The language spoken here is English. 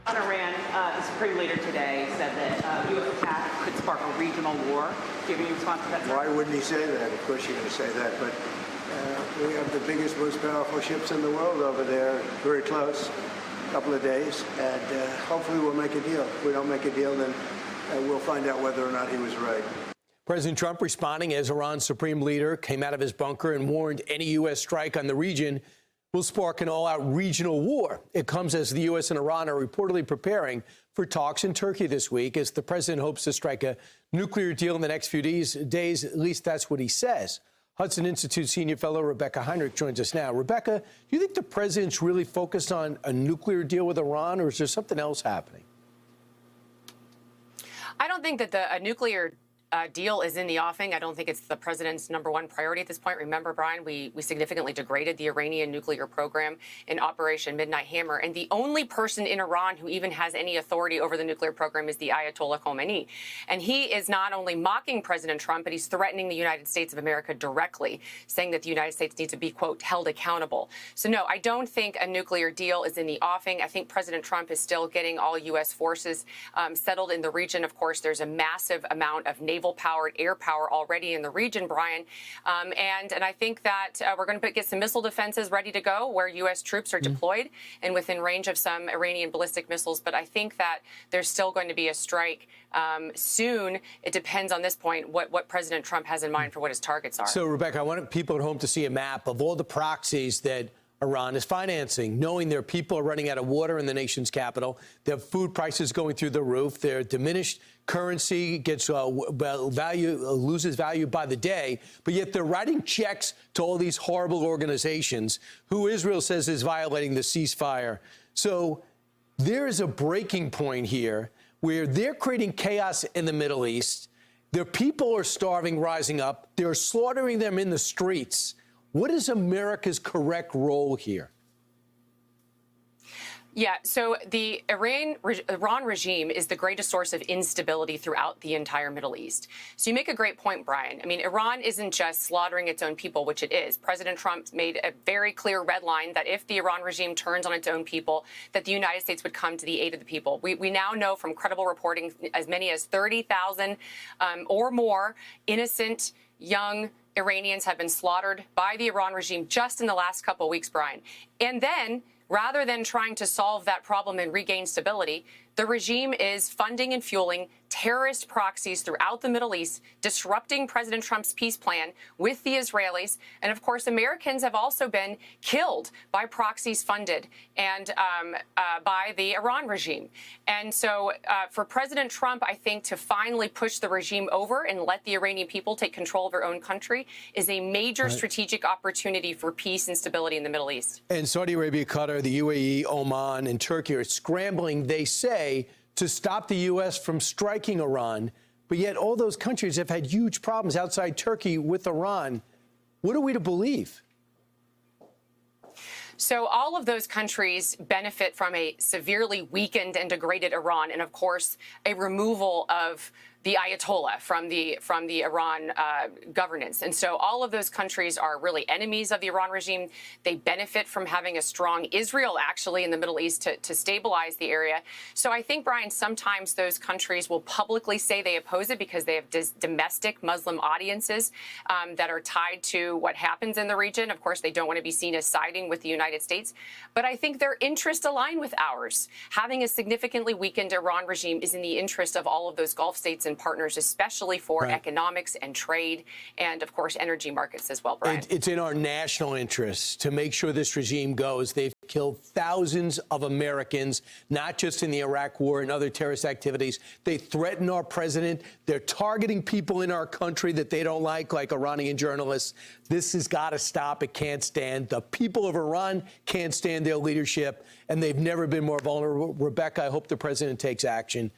On Iran, the Supreme Leader today said that U.S. attack could spark a regional war. Do you have any response to that, sir? Why wouldn't he say that? Of course you're going to say that. But we have the biggest, most powerful ships in the world over there, very close, a couple of days. And hopefully we'll make a deal. If we don't make a deal, then we'll find out whether or not he was right. President Trump responding as Iran's Supreme Leader came out of his bunker and warned any U.S. strike on the region will spark an all-out regional war. It comes as the U.S. and Iran are reportedly preparing for talks in Turkey this week as the president hopes to strike a nuclear deal in the next few days. At least that's what he says. Hudson Institute senior fellow Rebeccah Heinrichs joins us now. Rebeccah, do you think the president's really focused on a nuclear deal with Iran, or is there something else happening? I don't think that a nuclear deal is in the offing. I don't think it's the president's #1 priority at this point. Remember, Brian, we significantly degraded the Iranian nuclear program in Operation Midnight Hammer. And the only person in Iran who even has any authority over the nuclear program is the Ayatollah Khomeini. And he is not only mocking President Trump, but he's threatening the United States of America directly, saying that the United States needs to be, quote, held accountable. So, no, I don't think a nuclear deal is in the offing. I think President Trump is still getting all U.S. forces settled in the region. Of course, there's a massive amount of naval-powered air power already in the region, Brian. And I think that we're going to get some missile defenses ready to go where U.S. troops are deployed and within range of some Iranian ballistic missiles. But I think that there's still going to be a strike soon. It depends on this point what President Trump has in mind for what his targets are. So, Rebeccah, I want people at home to see a map of all the proxies that Iran is financing, knowing their people are running out of water in the nation's capital, their food prices going through the roof, their diminished currency gets loses value by the day, but yet they're writing checks to all these horrible organizations who Israel says is violating the ceasefire. So there is a breaking point here where they're creating chaos in the Middle East. Their people are starving, rising up. They're slaughtering them in the streets. What is America's correct role here? Yeah, so the Iran regime is the greatest source of instability throughout the entire Middle East. So you make a great point, Brian. I mean, Iran isn't just slaughtering its own people, which it is. President Trump made a very clear red line that if the Iran regime turns on its own people, that the United States would come to the aid of the people. We now know from credible reporting as many as 30,000 or more innocent young Iranians have been slaughtered by the Iran regime just in the last couple of weeks, Brian. And then, rather than trying to solve that problem and regain stability, the regime is funding and fueling terrorist proxies throughout the Middle East, disrupting President Trump's peace plan with the Israelis. And of course, Americans have also been killed by proxies funded and by the Iran regime. And so for President Trump, I think to finally push the regime over and let the Iranian people take control of their own country is a major strategic opportunity for peace and stability in the Middle East. And Saudi Arabia, Qatar, the UAE, Oman, and Turkey are scrambling, they say, to stop the U.S. from striking Iran. But yet all those countries have had huge problems outside Turkey with Iran. What are we to believe? So all of those countries benefit from a severely weakened and degraded Iran, and of course, a removal of the Ayatollah from the Iran governance. And so all of those countries are really enemies of the Iran regime. They benefit from having a strong Israel, actually, in the Middle East to stabilize the area. So I think, Brian, sometimes those countries will publicly say they oppose it because they have domestic Muslim audiences that are tied to what happens in the region. Of course, they don't want to be seen as siding with the United States. But I think their interests align with ours. Having a significantly weakened Iran regime is in the interest of all of those Gulf states and partners, especially for economics and trade and, of course, energy markets as well, Brian. It's in our national interest to make sure this regime goes. They've killed thousands of Americans, not just in the Iraq war and other terrorist activities. They threaten our president. They're targeting people in our country that they don't like Iranian journalists. This has got to stop. It can't stand. The people of Iran can't stand their leadership, and they've never been more vulnerable. Rebeccah, I hope the president takes action.